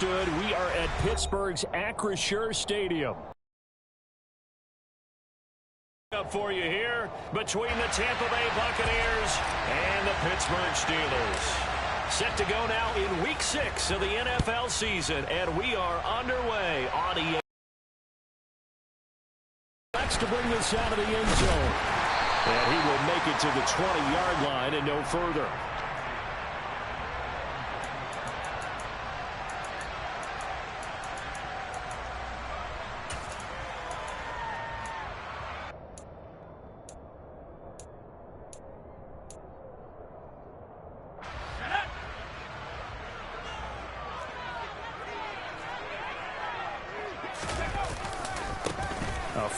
understood. We are at Pittsburgh's Acrisure Stadium. Up for you here between the Tampa Bay Buccaneers and the Pittsburgh Steelers. Set to go now in Week 6 of the NFL season, and we are underway on EA. Next to bring this out of the end zone. And he will make it to the 20-yard line and no further.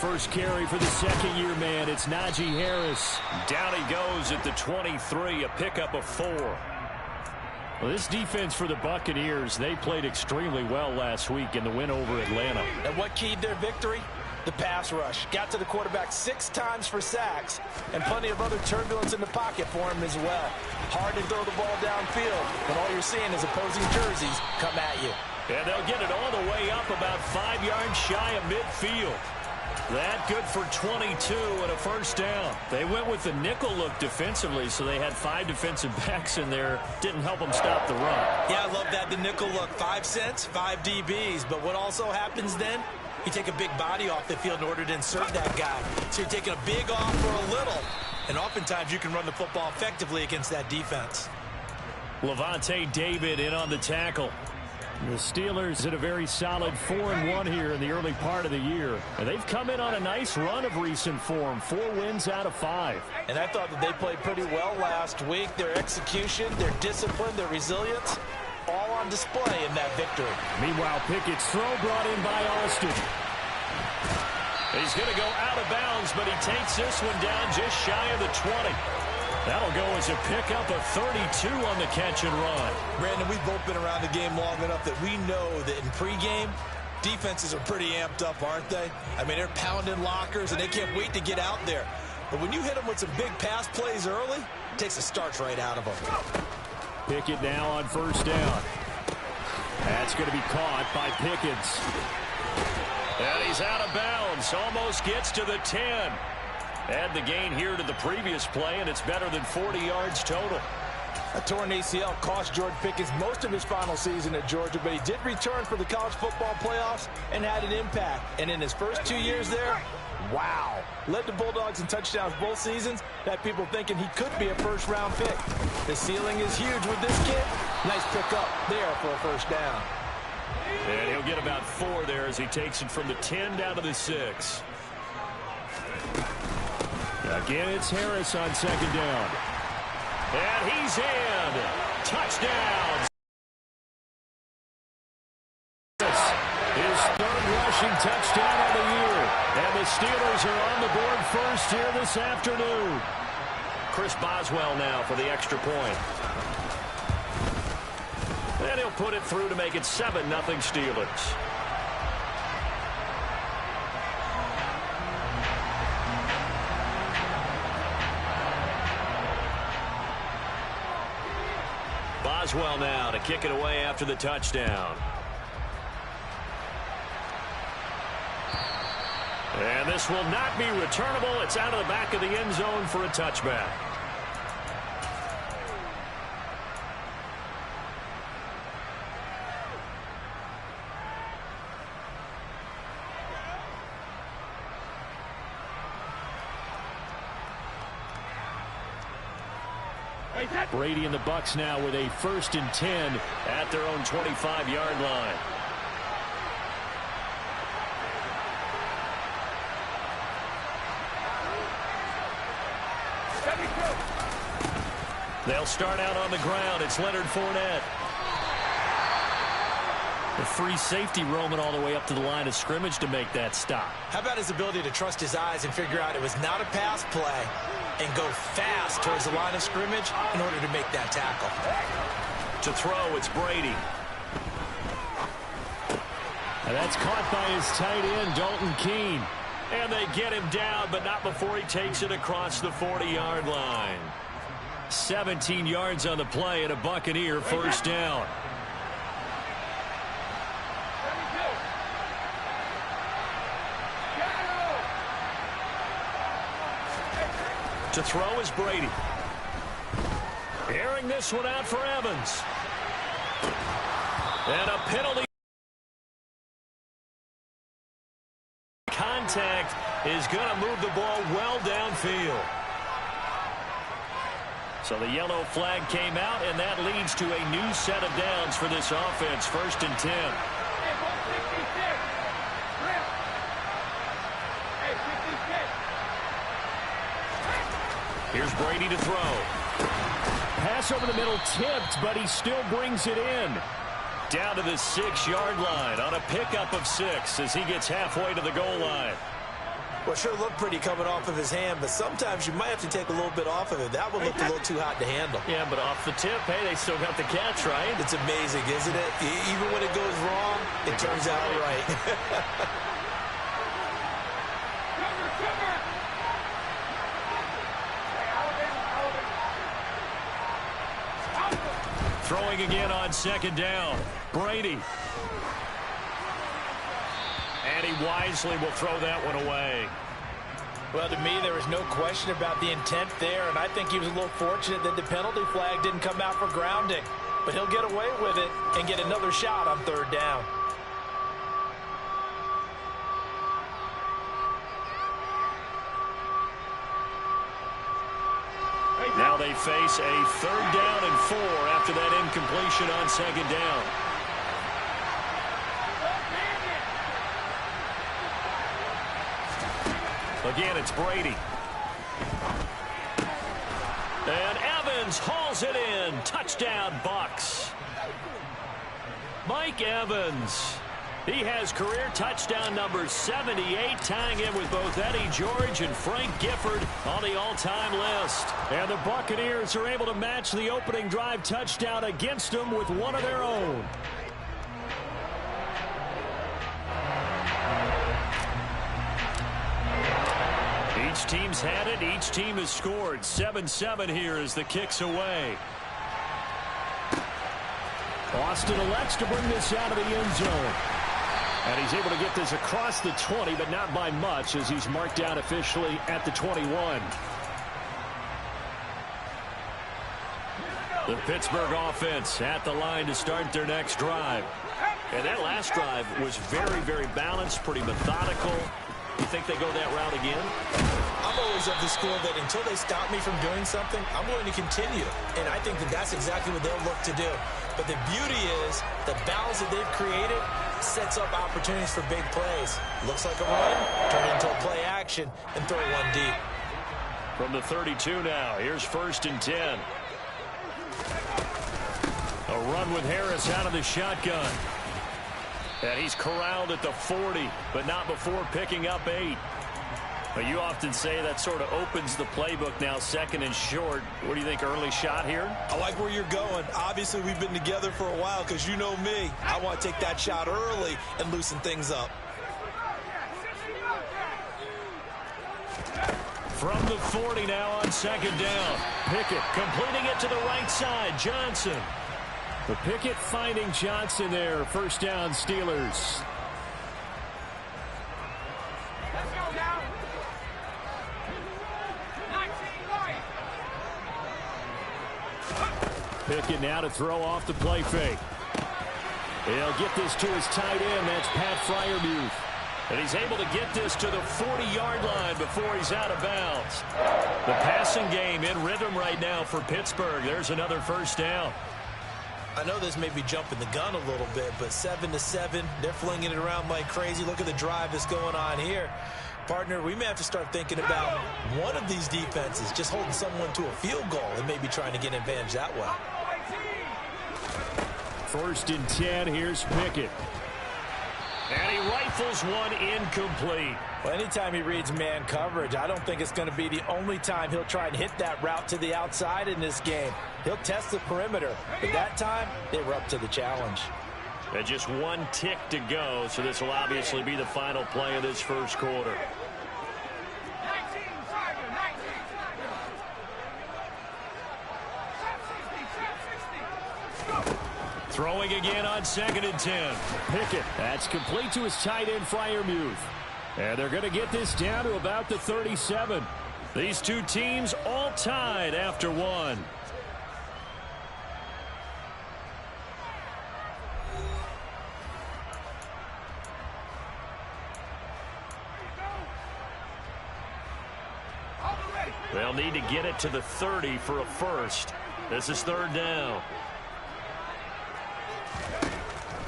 First carry for the second-year man. It's Najee Harris. Down he goes at the 23, a pickup of 4. Well, this defense for the Buccaneers, they played extremely well last week in the win over Atlanta. And what keyed their victory? The pass rush. Got to the quarterback 6 times for sacks, and plenty of other turbulence in the pocket for him as well. Hard to throw the ball downfield, but all you're seeing is opposing jerseys come at you. And they'll get it all the way up about 5 yards shy of midfield. That good for 22 and a first down. They went with the nickel look defensively, so they had 5 defensive backs in there. Didn't help them stop the run. Yeah, I love that, the nickel look. 5 cents, 5 DBs. But what also happens then? You take a big body off the field in order to insert that guy. So you're taking a big off for a little. And oftentimes you can run the football effectively against that defense. Levante David in on the tackle. The Steelers at a very solid 4-1 here in the early part of the year. And they've come in on a nice run of recent form. 4 wins out of 5. And I thought that they played pretty well last week. Their execution, their discipline, their resilience, all on display in that victory. Meanwhile, Pickett's throw brought in by Austin. He's going to go out of bounds, but he takes this one down just shy of the 20. That'll go as a pickup of 32 on the catch and run. Brandon, we've both been around the game long enough that we know that in pregame, defenses are pretty amped up, aren't they? I mean, they're pounding lockers, and they can't wait to get out there. But when you hit them with some big pass plays early, it takes the starch right out of them. Pickett now on first down. That's going to be caught by Pickens. And he's out of bounds. Almost gets to the 10. Add the gain here to the previous play, and it's better than 40 yards total. A torn ACL cost George Pickens most of his final season at Georgia, but he did return for the college football playoffs and had an impact. And in his first 2 years there, wow. Led the Bulldogs in touchdowns both seasons. Had people thinking he could be a first-round pick. The ceiling is huge with this kid. Nice pickup there for a first down. And he'll get about 4 there as he takes it from the 10 down to the 6. Again, it's Harris on second down. And he's in. Touchdown. His 3rd rushing touchdown of the year. And the Steelers are on the board first here this afternoon. Chris Boswell now for the extra point. And he'll put it through to make it 7-0 Steelers. Boswell now to kick it away after the touchdown. And this will not be returnable. It's out of the back of the end zone for a touchback. Brady and the Bucs now with a 1st and 10 at their own 25-yard line. They'll start out on the ground. It's Leonard Fournette. The free safety roaming all the way up to the line of scrimmage to make that stop. How about his ability to trust his eyes and figure out it was not a pass play and go fast towards the line of scrimmage in order to make that tackle. To throw, it's Brady. And that's caught by his tight end, Dalton Keene. And they get him down, but not before he takes it across the 40-yard line. 17 yards on the play and a Buccaneer first down. To throw is Brady. Airing this one out for Evans. And a penalty. Contact is going to move the ball well downfield. So the yellow flag came out, and that leads to a new set of downs for this offense. 1st and 10. Here's Brady to throw. Pass over the middle tipped, but he still brings it in. Down to the 6-yard line on a pickup of 6 as he gets halfway to the goal line. Well, sure looked pretty coming off of his hand, but sometimes you might have to take a little bit off of it. That one looked a little too hot to handle. Yeah, but off the tip, hey, they still got the catch, right? It's amazing, isn't it? Even when it goes wrong, it turns out right. Throwing again on 2nd down. Brady. And he wisely will throw that one away. Well, to me, there was no question about the intent there, and I think he was a little fortunate that the penalty flag didn't come out for grounding. But he'll get away with it and get another shot on 3rd down. Now they face a 3rd down and 4 after that incompletion on 2nd down. Again, it's Brady. And Evans hauls it in. Touchdown, Bucks. Mike Evans. He has career touchdown number 78, tying in with both Eddie George and Frank Gifford on the all-time list. And the Buccaneers are able to match the opening drive touchdown against them with one of their own. Each team's had it. Each team has scored. 7-7 here as the kick's away. Austin elects to bring this out of the end zone. And he's able to get this across the 20, but not by much as he's marked out officially at the 21. The Pittsburgh offense at the line to start their next drive. And that last drive was very, very balanced, pretty methodical. You think they go that route again? I'm always of the school that until they stop me from doing something, I'm going to continue. And I think that that's exactly what they'll look to do. But the beauty is the balance that they've created sets up opportunities for big plays. Looks like a run, turn it into a play action, and throw one deep. From the 32 now, here's 1st and 10. A run with Harris out of the shotgun. And he's corralled at the 40, but not before picking up 8. But you often say that sort of opens the playbook now, 2nd and short. What do you think, early shot here? I like where you're going. Obviously, we've been together for a while because you know me. I want to take that shot early and loosen things up. From the 40 now on 2nd down. Pickett completing it to the right side. Johnson. The Pickett finding Johnson there. 1st down, Steelers. Pickett now to throw off the play fake. He'll get this to his tight end. That's Pat Freiermuth. And he's able to get this to the 40-yard line before he's out of bounds. The passing game in rhythm right now for Pittsburgh. There's another 1st down. I know this may be jumping the gun a little bit, but 7-7, they're flinging it around like crazy. Look at the drive that's going on here. Partner, we may have to start thinking about one of these defenses just holding someone to a field goal and maybe trying to get an advantage that way. 1st and 10, here's Pickett. And he rifles one incomplete. Well, anytime he reads man coverage, I don't think it's going to be the only time he'll try and hit that route to the outside in this game. He'll test the perimeter, but that time they were up to the challenge. And just one tick to go, so this will obviously be the final play of this 1st quarter. Throwing again on 2nd and 10. Pickett, that's complete to his tight end, Freiermuth. And they're going to get this down to about the 37. These two teams all tied after one. They'll need to get it to the 30 for a first. This is third down.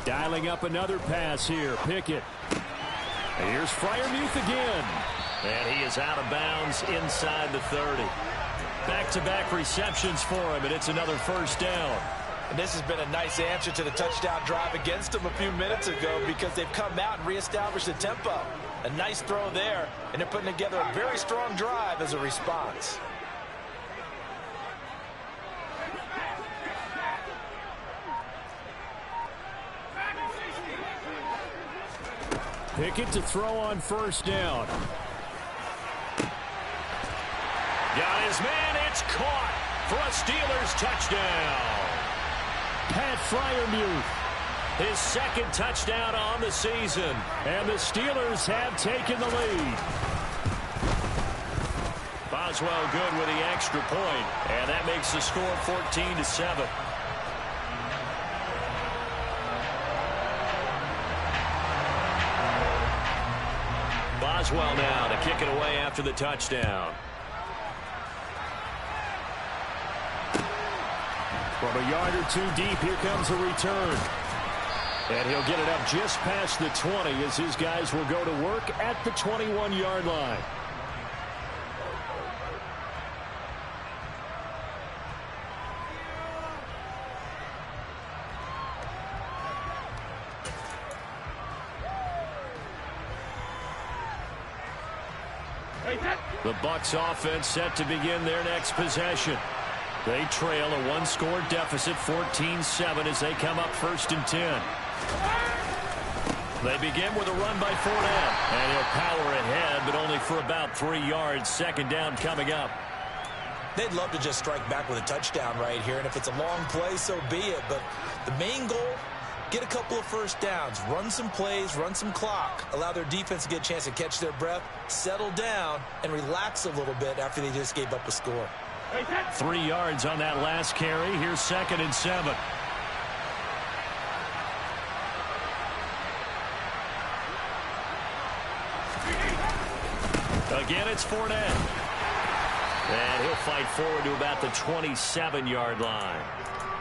Dialing up another pass here. Pickett. Here's Freiermuth again. And he is out of bounds inside the 30. Back-to-back receptions for him, and it's another first down. And this has been a nice answer to the touchdown drive against them a few minutes ago because they've come out and reestablished the tempo. A nice throw there, and they're putting together a very strong drive as a response. Pickett to throw on first down. Got his man. It's caught for a Steelers touchdown. Pat Freiermuth, his second touchdown on the season. And the Steelers have taken the lead. Boswell good with the extra point. And that makes the score 14-7. Boswell now to kick it away after the touchdown. From a yard or two deep, here comes a return. And he'll get it up just past the 20 as his guys will go to work at the 21-yard line. The Bucs offense set to begin their next possession. They trail a one-score deficit, 14-7, as they come up 1st and 10. They begin with a run by Fournette, and he'll power ahead, but only for about 3 yards. Second down coming up. They'd love to just strike back with a touchdown right here, and if it's a long play, so be it. But the main goal, get a couple of first downs, run some plays, run some clock, allow their defense to get a chance to catch their breath, settle down, and relax a little bit after they just gave up a score. 3 yards on that last carry. Here's 2nd and 7. Again, it's Fournette. And he'll fight forward to about the 27-yard line.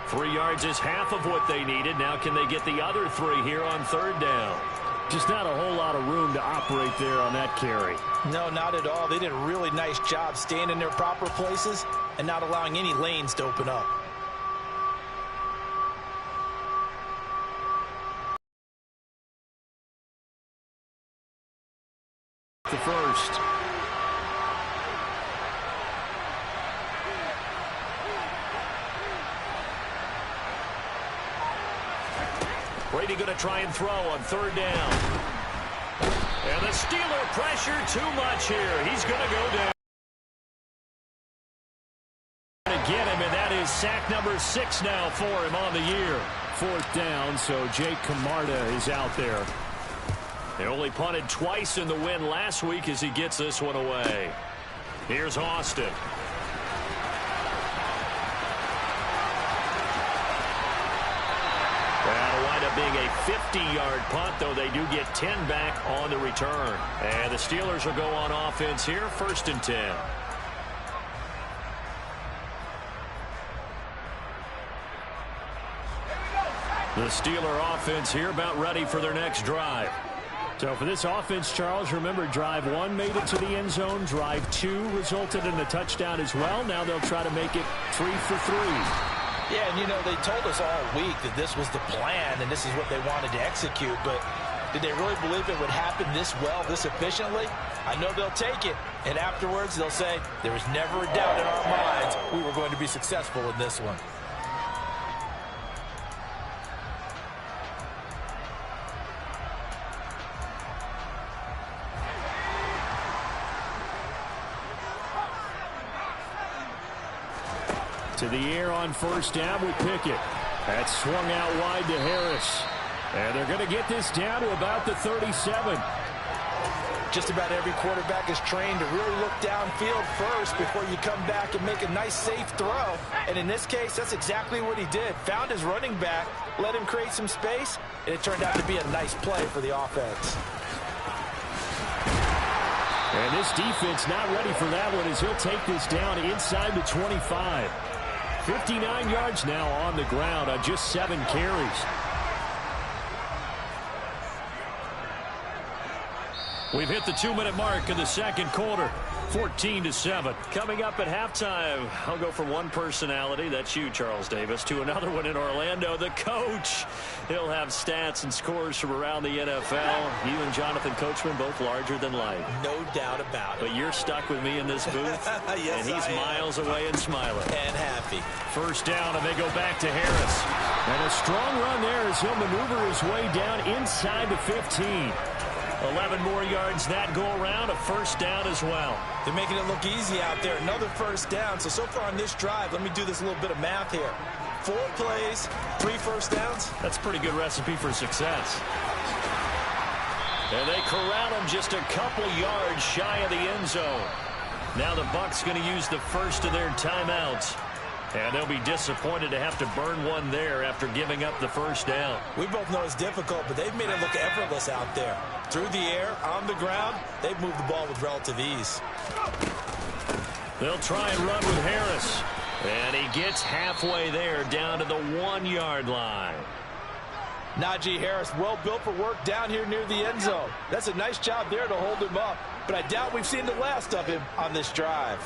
3 yards is half of what they needed. Now can they get the other 3 here on third down? Just not a whole lot of room to operate there on that carry. No, not at all. They did a really nice job staying in their proper places and not allowing any lanes to open up. The first. Brady going to try and throw on third down. And the Steeler pressure too much here. He's going to go down. To get him, and that is sack number 6 now for him on the year. 4th down, so Jake Camarda is out there. They only punted twice in the win last week as he gets this one away. Here's Austin. That'll wind up being a 50-yard punt, though they do get 10 back on the return. And the Steelers will go on offense here, 1st and 10. The Steeler offense here about ready for their next drive. So for this offense, Charles, remember drive 1 made it to the end zone. Drive 2 resulted in a touchdown as well. Now they'll try to make it 3 for 3. Yeah, and you know, they told us all week that this was the plan and this is what they wanted to execute, but did they really believe it would happen this well, this efficiently? I know they'll take it, and afterwards they'll say, there was never a doubt in our minds we were going to be successful in this one. To the air on first down with Pickett. That's swung out wide to Harris. And they're going to get this down to about the 37. Just about every quarterback is trained to really look downfield first before you come back and make a nice, safe throw. And in this case, that's exactly what he did. Found his running back, let him create some space, and it turned out to be a nice play for the offense. And this defense not ready for that one as he'll take this down inside the 25. 59 yards now on the ground on just 7 carries. We've hit the 2-minute mark of the second quarter. 14-7. Coming up at halftime, I'll go from one personality, that's you, Charles Davis, to another one in Orlando, the coach. He'll have stats and scores from around the NFL. You and Jonathan Coachman, both larger than life. No doubt about it. But you're stuck with me in this booth, yes, and he's miles away and smiling. And happy. First down, and they go back to Harris. And a strong run there as he'll maneuver his way down inside the 15. 11 more yards that go around, a first down as well. They're making it look easy out there. Another first down. So far on this drive, let me do this little bit of math here. 4 plays, 3 first downs. That's a pretty good recipe for success. And they corral him just a couple yards shy of the end zone. Now the Bucs going to use the first of their timeouts. And they'll be disappointed to have to burn one there after giving up the first down. We both know it's difficult, but they've made it look effortless out there. Through the air, on the ground, they've moved the ball with relative ease. They'll try and run with Harris. And he gets halfway there down to the 1-yard line. Najee Harris, well built for work down here near the end zone. That's a nice job there to hold him up. But I doubt we've seen the last of him on this drive.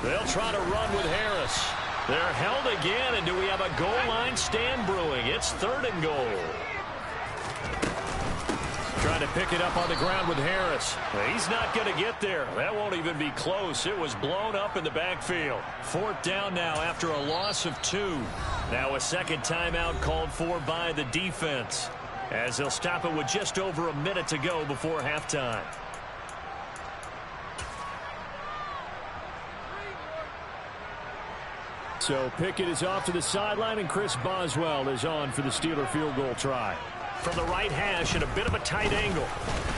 They'll try to run with Harris. They're held again, and do we have a goal line stand brewing? It's 3rd and goal. Trying to pick it up on the ground with Harris. He's not going to get there. That won't even be close. It was blown up in the backfield. 4th down now after a loss of 2. Now a second timeout called for by the defense, as they'll stop it with just over a minute to go before halftime. So Pickett is off to the sideline, and Chris Boswell is on for the Steeler field goal try. From the right hash at a bit of a tight angle.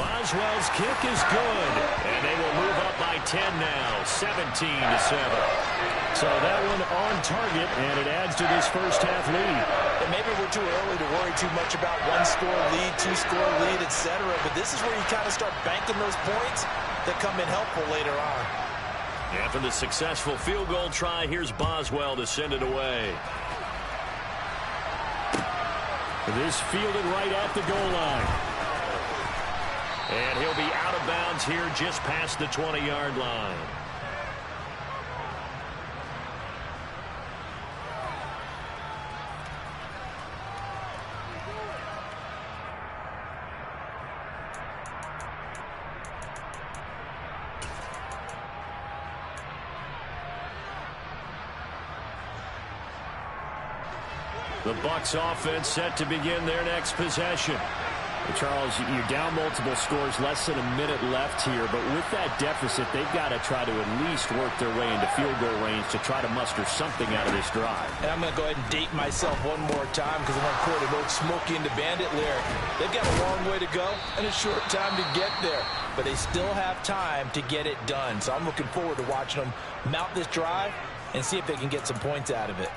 Boswell's kick is good, and they will move up by 10 now, 17-7. So that one on target, and it adds to this first half lead. And maybe we're too early to worry too much about 1-score lead, 2-score lead, etc. But this is where you kind of start banking those points that come in helpful later on. After the successful field goal try, here's Boswell to send it away. This fielded right at the goal line. And he'll be out of bounds here just past the 20-yard line. The Bucs offense set to begin their next possession. Charles, you're down multiple scores, less than a minute left here, but with that deficit, they've got to try to at least work their way into field goal range to try to muster something out of this drive. And I'm going to go ahead and date myself one more time because I'm going to quote an old Smokey and the Bandit lyric. They've got a long way to go and a short time to get there, but they still have time to get it done. So I'm looking forward to watching them mount this drive and see if they can get some points out of it.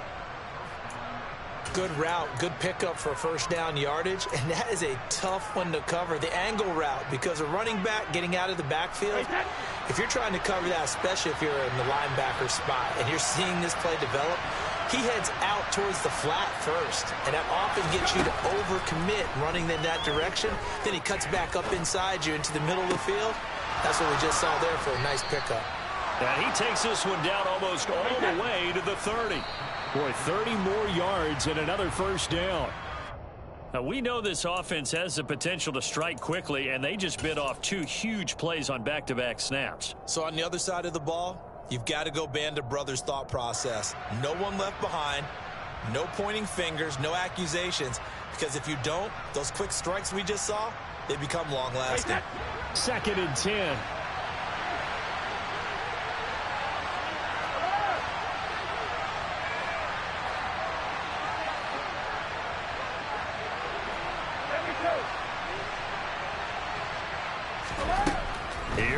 Good route, good pickup for first down yardage, and that is a tough one to cover, the angle route, because a running back getting out of the backfield, if you're trying to cover that, especially if you're in the linebacker spot and you're seeing this play develop, he heads out towards the flat first, and that often gets you to overcommit running in that direction. Then he cuts back up inside you into the middle of the field. That's what we just saw there for a nice pickup. And he takes this one down almost all the way to the 30. Boy, 30 more yards and another first down. Now, we know this offense has the potential to strike quickly, and they just bit off 2 huge plays on back-to-back snaps. So on the other side of the ball, you've got to go Band of Brothers thought process. No one left behind, no pointing fingers, no accusations, because if you don't, those quick strikes we just saw, they become long-lasting. 2nd and 10.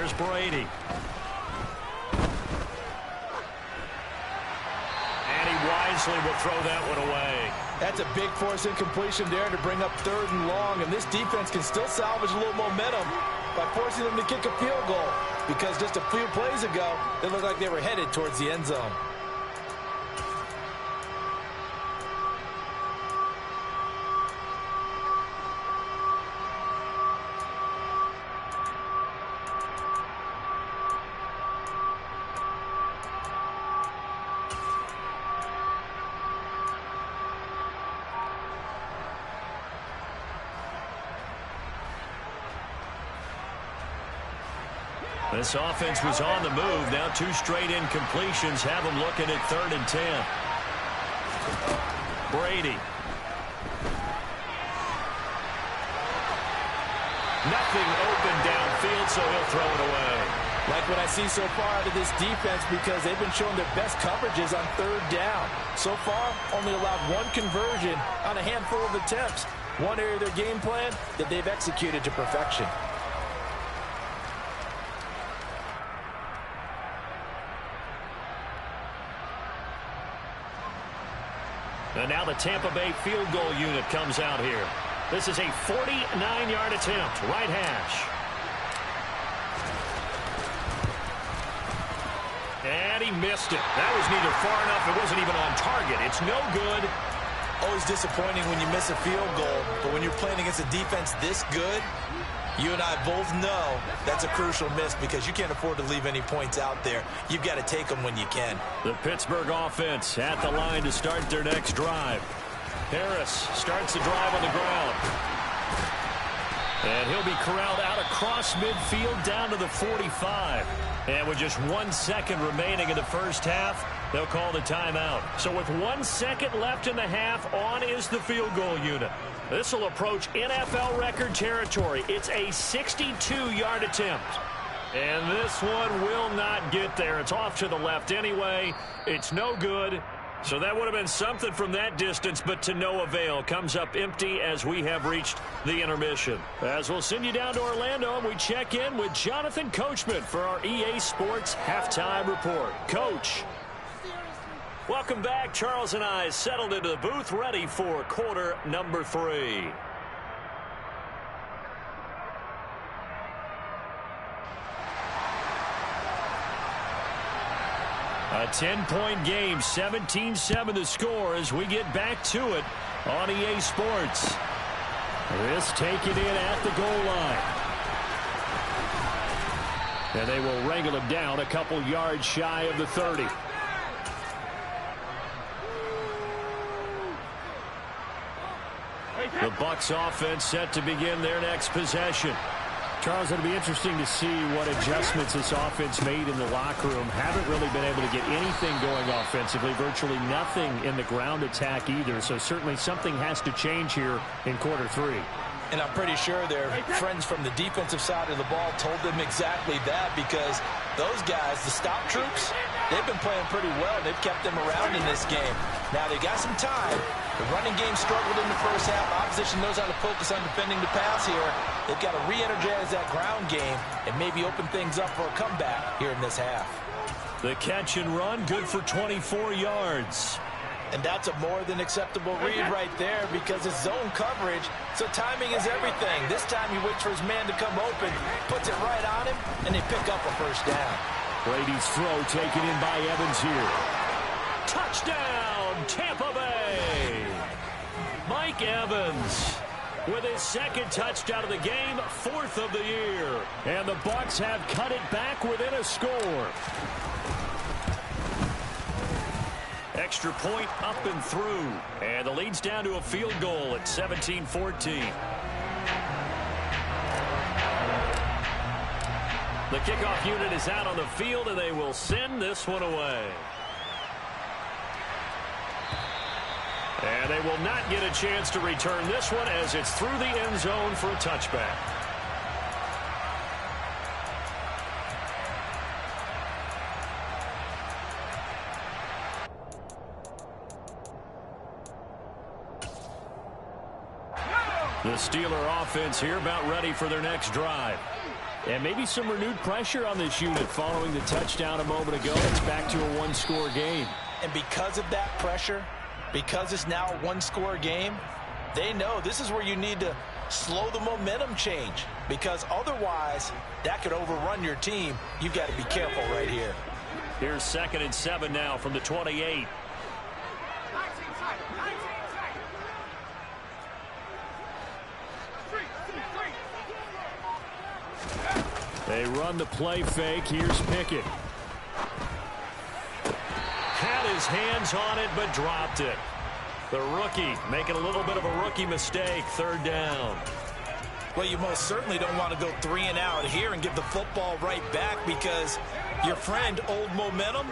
Here's Brady. And he wisely will throw that one away. That's a big force incompletion there to bring up 3rd and long, and this defense can still salvage a little momentum by forcing them to kick a field goal, because just a few plays ago, they looked like they were headed towards the end zone. This offense was on the move. Now 2 straight incompletions have them looking at 3rd and 10. Brady. Nothing open downfield, so he'll throw it away. Like what I see so far out of this defense, because they've been showing their best coverages on 3rd down. So far, only allowed 1 conversion on a handful of attempts. One area of their game plan that they've executed to perfection. And now the Tampa Bay field goal unit comes out here. This is a 49-yard attempt, right hash. And he missed it. That was neither far enough. It wasn't even on target. It's no good. Always disappointing when you miss a field goal, but when you're playing against a defense this good, you and I both know that's a crucial miss, because you can't afford to leave any points out there. You've got to take them when you can. The Pittsburgh offense at the line to start their next drive. Harris starts the drive on the ground. And he'll be corralled out across midfield down to the 45. And with just 1 second remaining in the first half, they'll call the timeout. So with 1 second left in the half, on is the field goal unit. This will approach NFL record territory. It's a 62-yard attempt. And this one will not get there. It's off to the left anyway. It's no good. So that would have been something from that distance, but to no avail. Comes up empty as we have reached the intermission. As we'll send you down to Orlando, and we check in with Jonathan Coachman for our EA Sports Halftime Report. Coach. Welcome back. Charles and I settled into the booth, ready for quarter number 3. A 10-point game, 17-7 the score as we get back to it on EA Sports. This taken in at the goal line. And they will wrangle him down a couple yards shy of the 30. The Bucs offense set to begin their next possession. Charles, it'll be interesting to see what adjustments this offense made in the locker room. Haven't really been able to get anything going offensively. Virtually nothing in the ground attack either. So certainly something has to change here in quarter 3. And I'm pretty sure their friends from the defensive side of the ball told them exactly that, because those guys, the stop troops, they've been playing pretty well. They've kept them around in this game. Now they got some time. The running game struggled in the first half. Opposition knows how to focus on defending the pass here. They've got to re-energize that ground game and maybe open things up for a comeback here in this half. The catch and run, good for 24 yards. And that's a more than acceptable read right there, because it's zone coverage, so timing is everything. This time he waits for his man to come open, puts it right on him, and they pick up a first down. Brady's throw taken in by Evans here. Touchdown, Tampa Bay! Mike Evans with his second touchdown of the game, 4th of the year. And the Bucs have cut it back within a score. Extra point up and through. And the lead's down to a field goal at 17-14. The kickoff unit is out on the field, and they will send this one away. And they will not get a chance to return this one, as it's through the end zone for a touchback. The Steeler offense here about ready for their next drive. And maybe some renewed pressure on this unit following the touchdown a moment ago. It's back to a one-score game. And because of that pressure, because it's now a one-score game, they know this is where you need to slow the momentum change, because otherwise that could overrun your team. You've got to be careful right here. Here's 2nd and 7 now from the 28. They run the play fake. Here's Pickett. Had his hands on it, but dropped it. The rookie making a little bit of a rookie mistake. 3rd down. Well, you most certainly don't want to go 3 and out here and give the football right back, because your friend, Old Momentum,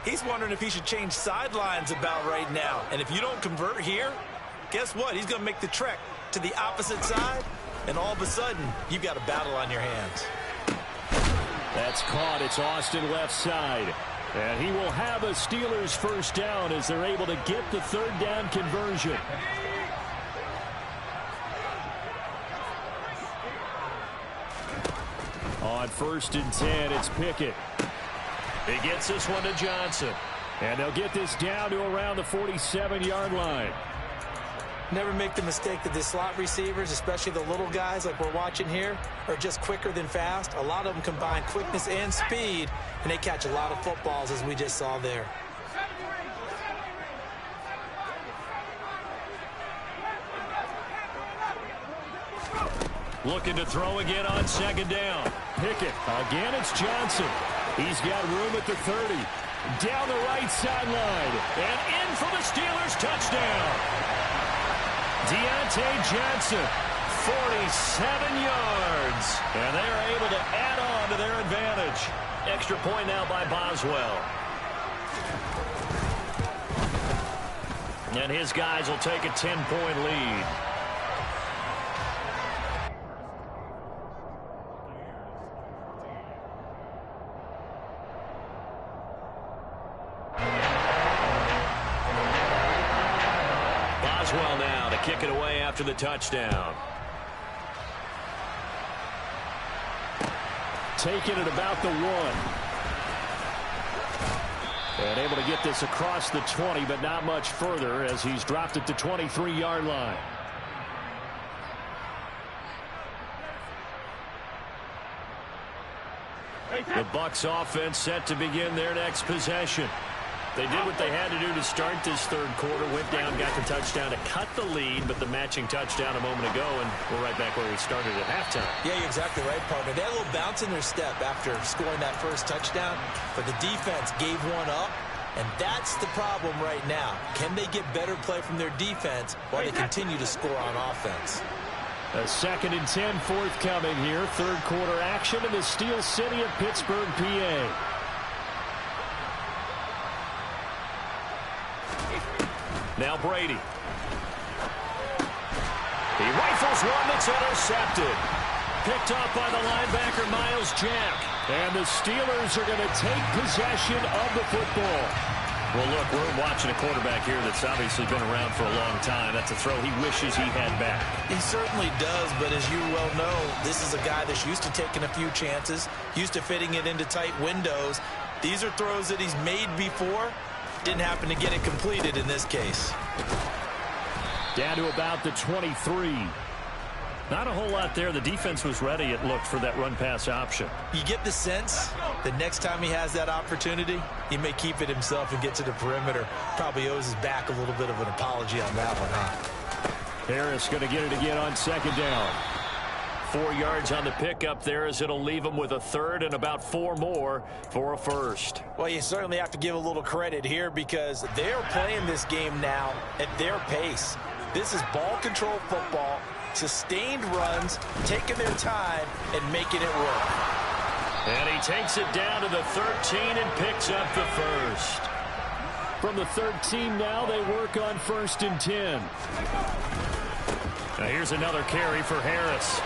he's wondering if he should change sidelines about right now. And if you don't convert here, guess what? He's going to make the trek to the opposite side, and all of a sudden, you've got a battle on your hands. That's caught. It's Austin left side. And he will have a Steelers 1st down as they're able to get the 3rd down conversion. On 1st and 10, it's Pickett. He gets this one to Johnson. And they'll get this down to around the 47-yard line. Never make the mistake that the slot receivers, especially the little guys like we're watching here, are just quicker than fast. A lot of them combine quickness and speed, and they catch a lot of footballs, as we just saw there. Looking to throw again on 2nd down. Pickett. Again, it's Johnson. He's got room at the 30. Down the right sideline. And in for the Steelers touchdown. Deontay Johnson, 47 yards. And they are able to add on to their advantage. Extra point now by Boswell. And his guys will take a 10-point lead. Boswell now to kick it away after the touchdown. Taking it about the 1. And able to get this across the 20, but not much further as he's dropped it to 23-yard line. The Bucs offense set to begin their next possession. They did what they had to do to start this 3rd quarter. Went down, got the touchdown to cut the lead, but the matching touchdown a moment ago, and we're right back where we started at halftime. Yeah, you're exactly right, partner. They had a little bounce in their step after scoring that first touchdown, but the defense gave one up, and that's the problem right now. Can they get better play from their defense while they continue to score on offense? A 2nd and 10 forthcoming here. 3rd quarter action in the Steel City of Pittsburgh, PA. Now Brady. He rifles one that's intercepted. Picked up by the linebacker, Miles Jack. And the Steelers are going to take possession of the football. Well, look, we're watching a quarterback here that's obviously been around for a long time. That's a throw he wishes he had back. He certainly does, but as you well know, this is a guy that's used to taking a few chances, used to fitting it into tight windows. These are throws that he's made before. Didn't happen to get it completed in this case. Down to about the 23. Not a whole lot there. The defense was ready, it looked, for that run-pass option. You get the sense that next time he has that opportunity, he may keep it himself and get to the perimeter. Probably owes his back a little bit of an apology on that one, huh? Harris going to get it again on 2nd down. 4 yards on the pickup there, as it'll leave him with a 3rd and about 4 more for a 1st. Well, you certainly have to give a little credit here, because they're playing this game now at their pace. This is ball control football, sustained runs, taking their time and making it work. And he takes it down to the 13 and picks up the 1st. From the 13 now, they work on 1st and 10. Now here's another carry for Harris.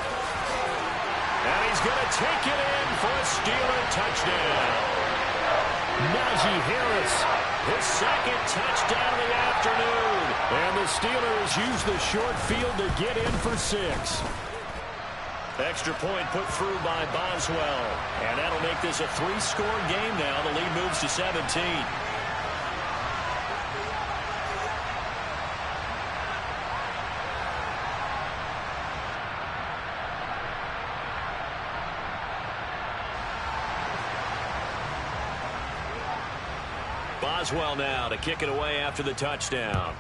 And he's going to take it in for a Steeler touchdown. Najee Harris, his 2nd touchdown of the afternoon. And the Steelers use the short field to get in for 6. Extra point put through by Boswell. And that'll make this a 3-score game now. The lead moves to 17. Boswell now to kick it away after the touchdown.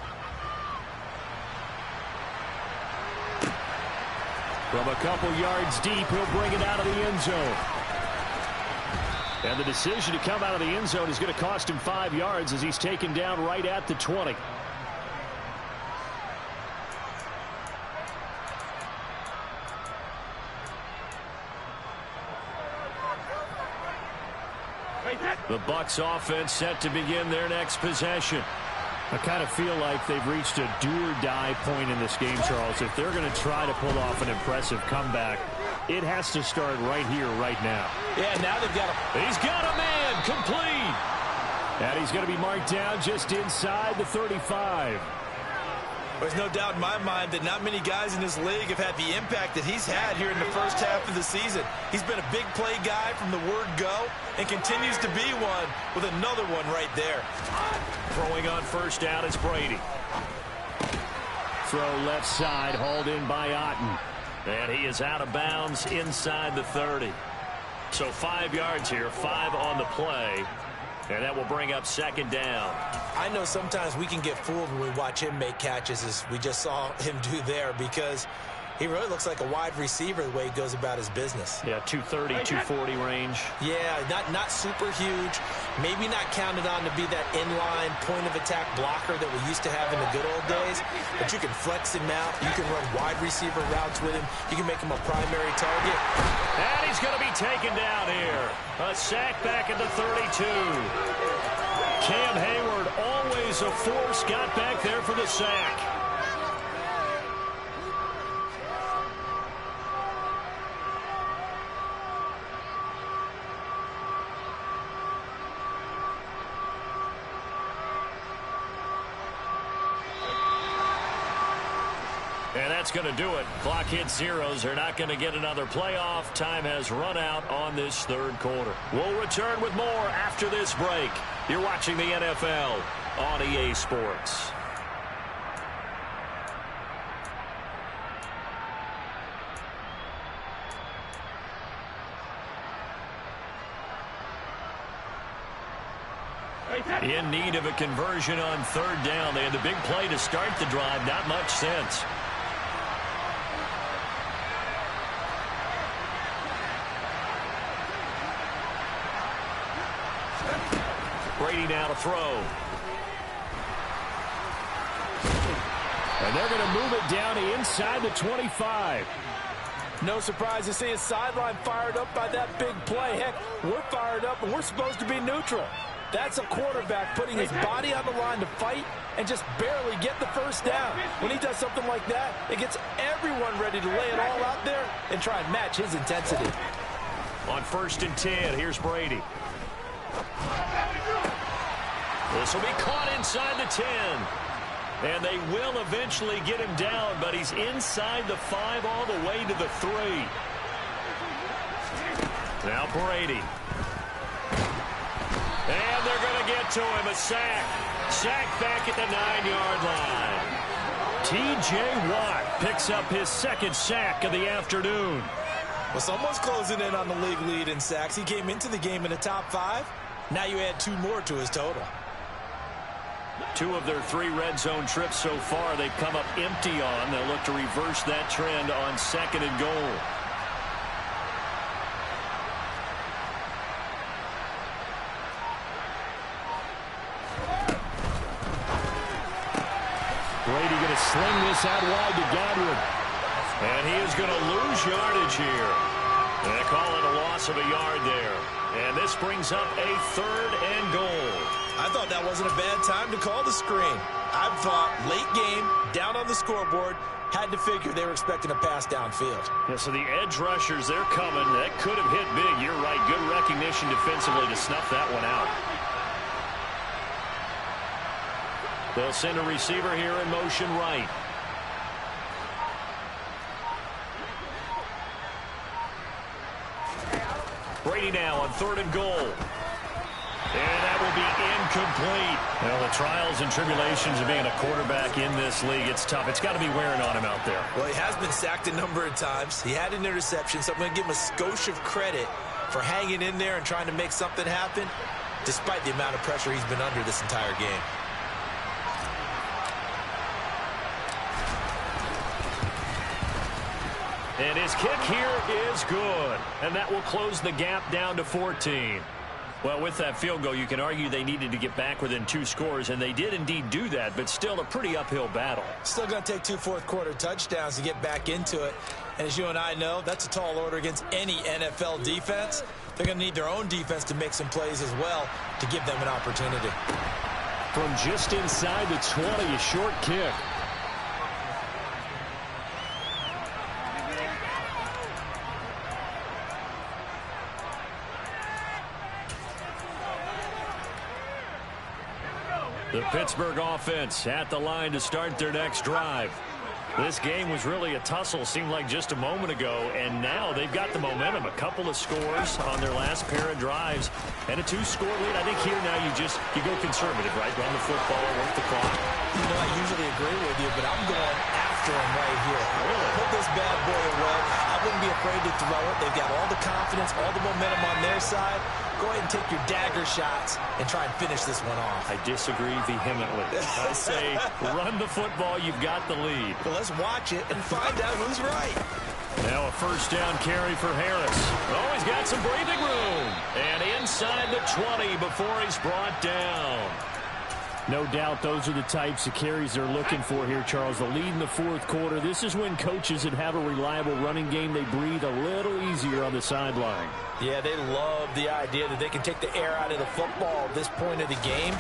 From a couple yards deep, he'll bring it out of the end zone. And the decision to come out of the end zone is going to cost him 5 yards as he's taken down right at the 20. The Bucs offense set to begin their next possession. I kind of feel like they've reached a do-or-die point in this game, Charles. If they're going to try to pull off an impressive comeback, it has to start right here, right now. Yeah, now they've got a... He's got a man, complete. And he's going to be marked down just inside the 35. There's no doubt in my mind that not many guys in this league have had the impact that he's had here in the first half of the season. He's been a big play guy from the word go and continues to be one with another one right there. Throwing on first down is Brady. Throw left side, hauled in by Otten. And he is out of bounds inside the 30. So 5 yards here, 5 on the play. And that will bring up second down. I know sometimes we can get fooled when we watch him make catches, as we just saw him do there, because he really looks like a wide receiver the way he goes about his business. Yeah, 230, 240 range. Yeah, not super huge. Maybe not counted on to be that inline point-of-attack blocker that we used to have in the good old days. But you can flex him out. You can run wide receiver routes with him. You can make him a primary target. And he's going to be taken down here. A sack back at the 32. Cam Hayward, always a force, got back there for the sack. And that's going to do it. Clock hits zeros. They're not going to get another playoff. Time has run out on this third quarter. We'll return with more after this break. You're watching the NFL on EA Sports. In need of a conversion on third down. They had the big play to start the drive. Not much sense. Brady now to throw. And they're going to move it down to inside the 25. No surprise to see his sideline fired up by that big play. Heck, we're fired up, and we're supposed to be neutral. That's a quarterback putting his body on the line to fight and just barely get the first down. When he does something like that, it gets everyone ready to lay it all out there and try and match his intensity. On 1st and 10, here's Brady. This will be caught inside the 10. And they will eventually get him down, but he's inside the 5 all the way to the 3. Now Brady. And they're going to get to him. A sack. Sack back at the 9-yard line. T.J. Watt picks up his second sack of the afternoon. Well, someone's closing in on the league lead in sacks. He came into the game in the top 5. Now you add 2 more to his total. 2 of their 3 red zone trips so far they've come up empty on. They'll look to reverse that trend on 2nd and goal. Brady going to sling this out wide to Godwin. And he is going to lose yardage here. And they call it a loss of a yard there. And this brings up a 3rd and goal. I thought that wasn't a bad time to call the screen. I thought late game, down on the scoreboard, had to figure they were expecting a pass downfield. Yeah, so the edge rushers, they're coming. That could have hit big. You're right. Good recognition defensively to snuff that one out. They'll send a receiver here in motion right. Brady now on 3rd and goal. And that will be incomplete. Well, the trials and tribulations of being a quarterback in this league, it's tough. It's got to be wearing on him out there. Well, he has been sacked a number of times. He had an interception, so I'm going to give him a skosh of credit for hanging in there and trying to make something happen, despite the amount of pressure he's been under this entire game. And his kick here is good. And that will close the gap down to 14. Well, with that field goal, you can argue they needed to get back within 2 scores, and they did indeed do that, but still a pretty uphill battle. Still going to take 2 fourth-quarter touchdowns to get back into it. And as you and I know, that's a tall order against any NFL defense. They're going to need their own defense to make some plays as well to give them an opportunity. From just inside the 20, a short kick. The Pittsburgh offense at the line to start their next drive. This game was really a tussle, seemed like just a moment ago, and now they've got the momentum. A couple of scores on their last pair of drives, and a 2-score lead. I think here now you go conservative, right? Run the football, work the clock. You know, I usually agree with you, but I'm going after him right here. Really? Put this bad boy away. I wouldn't be afraid to throw it. They've got all the confidence, all the momentum on their side. Go ahead and take your dagger shots and try and finish this one off. I disagree vehemently. I say run the football. You've got the lead. Well, let's watch it and find out who's right. Now a 1st down carry for Harris. Oh, he's got some breathing room. And inside the 20 before he's brought down. No doubt those are the types of carries they're looking for here, Charles. The lead in the 4th quarter. This is when coaches that have a reliable running game, they breathe a little easier on the sideline. Yeah, they love the idea that they can take the air out of the football at this point of the game.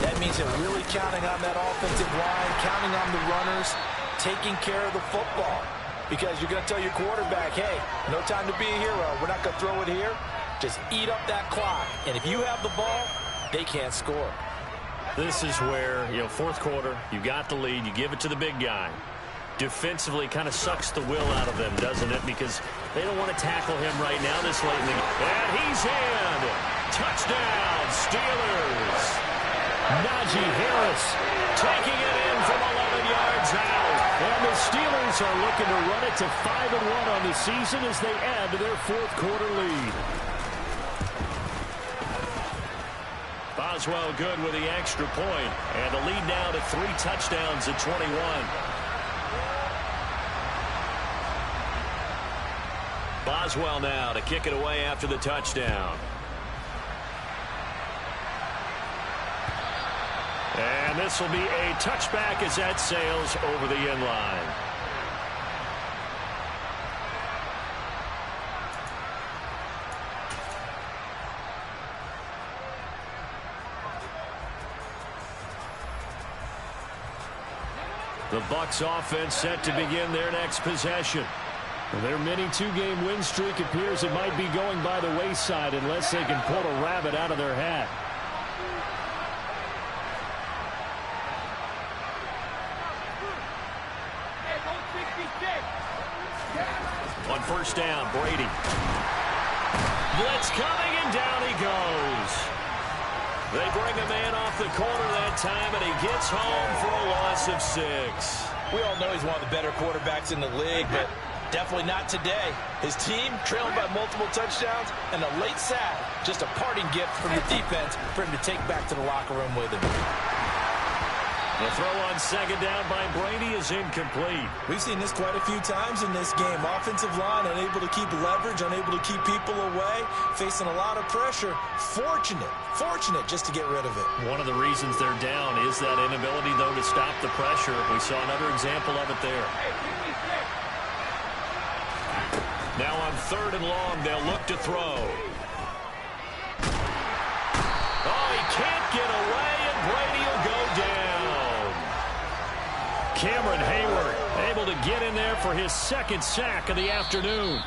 That means they're really counting on that offensive line, counting on the runners, taking care of the football. Because you're going to tell your quarterback, hey, no time to be a hero. We're not going to throw it here. Just eat up that clock. And if you have the ball, they can't score. This is where, 4th quarter, you got the lead, you give it to the big guy. Defensively kind of sucks the will out of them, doesn't it? Because they don't want to tackle him right now this late in the game. And he's in. Touchdown, Steelers. Najee Harris taking it in from 11 yards out. And the Steelers are looking to run it to 5-1 on the season as they add to their 4th quarter lead. Boswell good with the extra point. And the lead now to 3 touchdowns at 21. Boswell now to kick it away after the touchdown. And this will be a touchback as that sails over the end line. The Bucs offense set to begin their next possession. Their mini 2-game win streak appears it might be going by the wayside unless they can pull a rabbit out of their hat. On 1st down, Brady. Blitz coming, and down he goes. They bring a man off the corner that time, and he gets home for a loss of 6. We all know he's one of the better quarterbacks in the league, but definitely not today. His team trailing by multiple touchdowns, and a late sack, just a parting gift from the defense for him to take back to the locker room with him. The throw on 2nd down by Brady is incomplete. We've seen this quite a few times in this game. Offensive line unable to keep leverage, unable to keep people away, facing a lot of pressure. Fortunate just to get rid of it. One of the reasons they're down is that inability, though, to stop the pressure. We saw another example of it there. Now on 3rd and long, they'll look to throw. Oh, he can't get away, and Brady will go down. Cameron Hayward able to get in there for his 2nd sack of the afternoon.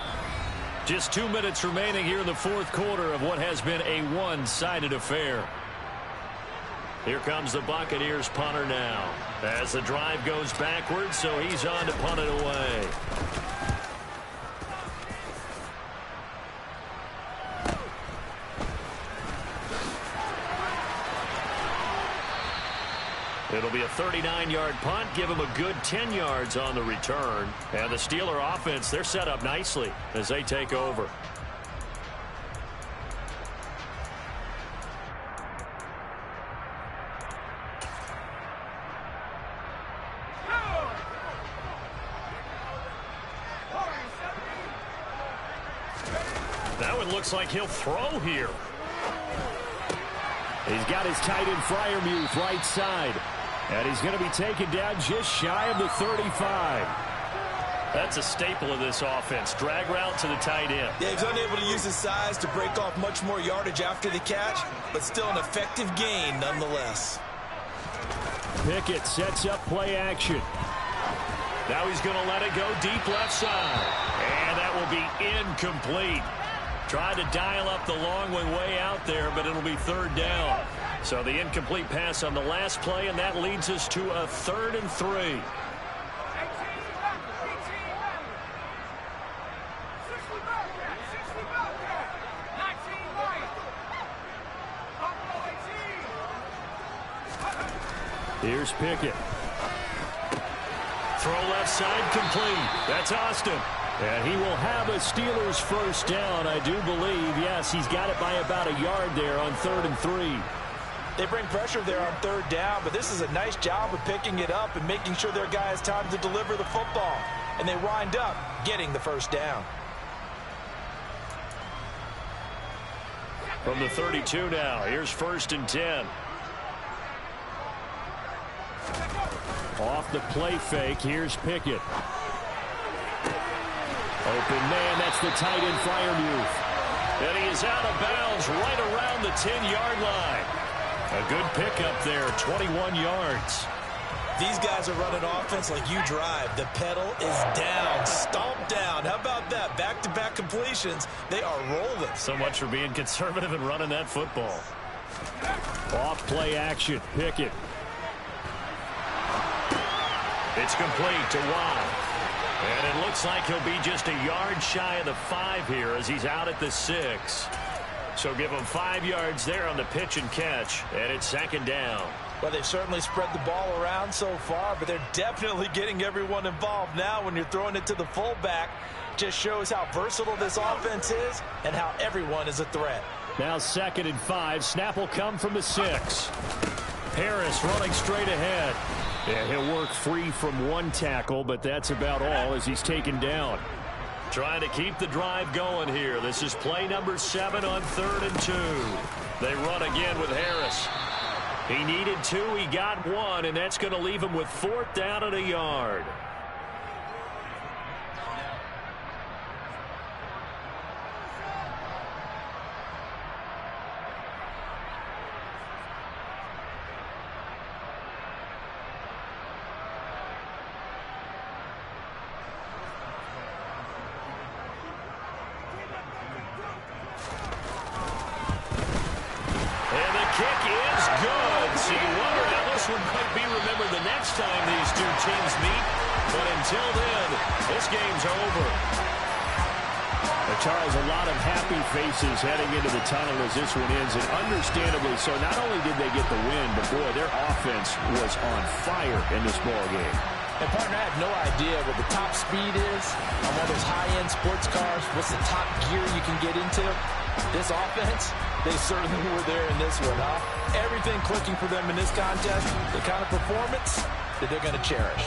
Just 2 minutes remaining here in the 4th quarter of what has been a one-sided affair. Here comes the Buccaneers punter now as the drive goes backwards, so he's on to punt it away. It'll be a 39-yard punt, give him a good 10 yards on the return. And the Steeler offense, they're set up nicely as they take over. That one looks like he'll throw here. He's got his tight end Freiermuth right side. And he's going to be taken down just shy of the 35. That's a staple of this offense. Drag route to the tight end. Yeah, he's unable to use his size to break off much more yardage after the catch, but still an effective gain nonetheless. Pickett sets up play action. Now he's going to let it go deep left side. And that will be incomplete. Tried to dial up the long one way out there, but it'll be third down. So the incomplete pass on the last play, and that leads us to a 3rd and 3. Here's Pickett. Throw left side complete. That's Austin. And he will have a Steelers first down, I do believe. Yes, he's got it by about a yard there on 3rd and 3. They bring pressure there on 3rd down, but this is a nice job of picking it up and making sure their guy has time to deliver the football. And they wind up getting the first down. From the 32 now, here's 1st and 10. Off the play fake, here's Pickett. Open man, that's the tight end Freiermuth. And he is out of bounds right around the 10-yard line. A good pickup there, 21 yards. These guys are running offense like you drive. The pedal is down, stomped down. How about that? Back-to-back completions. They are rolling. So much for being conservative and running that football. Off play action, Pickett. It's complete to Watt. And it looks like he'll be just a yard shy of the 5 here as he's out at the 6. So give him 5 yards there on the pitch and catch, and it's 2nd down. Well, they've certainly spread the ball around so far, but they're definitely getting everyone involved now when you're throwing it to the fullback. Just shows how versatile this offense is and how everyone is a threat. Now 2nd and 5. Snap will come from the 6. Harris running straight ahead. Yeah, he'll work free from 1 tackle, but that's about all as he's taken down. Trying to keep the drive going here. This is play number 7 on 3rd and 2. They run again with Harris. He needed 2, he got 1, and that's going to leave him with 4th down and a yard. Until then, this game's over. Charles, a lot of happy faces heading into the tunnel as this one ends, and understandably so. Not only did they get the win, but boy, their offense was on fire in this ball game. And partner, I have no idea what the top speed is on one of those high-end sports cars. What's the top gear you can get into? This offense, they certainly were there in this one, huh? Everything clicking for them in this contest, the kind of performance that they're going to cherish.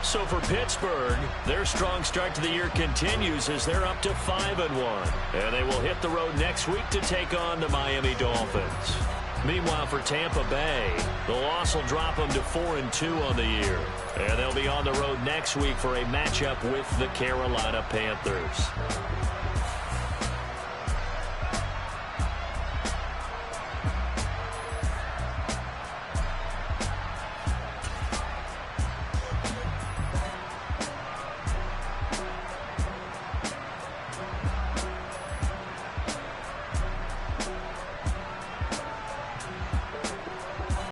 So for Pittsburgh, their strong start to the year continues as they're up to 5-1. And they will hit the road next week to take on the Miami Dolphins. Meanwhile, for Tampa Bay, the loss will drop them to 4-2 on the year. And they'll be on the road next week for a matchup with the Carolina Panthers.